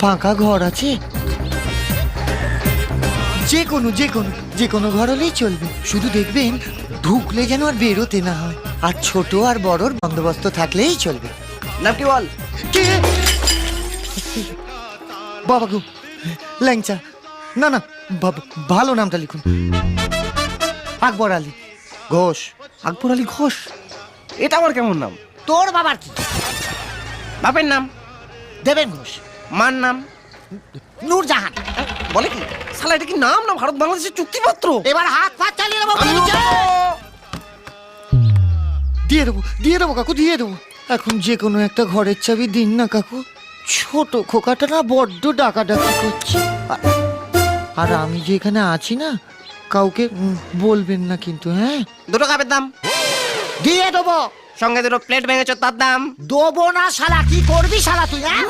ফাঁকা ঘর আছে? যে কোনো ঘর হলেই চলবে, শুধু দেখবেন ঢুকলে যেন আর বেরোতে না হয়, আর ছোট আর বড়র বন্দোবস্ত থাকলেই চলবে। নাম কি বল? কে? বাবা গো, ল্যাংচা। না না, ভালো নামটা লিখুন। আকবর আলী ঘোষ। আকবর আলী ঘোষ? এটা আমার কেমন নাম? তোর বাবার কি? বাপের নাম দেবেন ঘোষ। মার নাম নূরজাহান। বলে কি শালা, এটা কি নাম না ভারত বাংলাদেশের চুক্তিপত্র? এবার হাত পা চালিয়ে দেবো। দিয়ে দেবো কাকু, দিয়ে দেবো। এখন যে কোনো একটা ঘরের চাবি দিন না কাকু। ছোট খোকাটা না বড্ড ডাকাডাকি করছে। আর আমি যে এখানে আছি না, কাউকে বলবেন না কিন্তু, হ্যাঁ? দুটো কাপের দাম দিয়ে দেবো। সঙ্গে দুটো প্লেট ভেঙেছ, তার দাম দেবো না শালা। কি করবি শালা তুই, হ্যাঁ?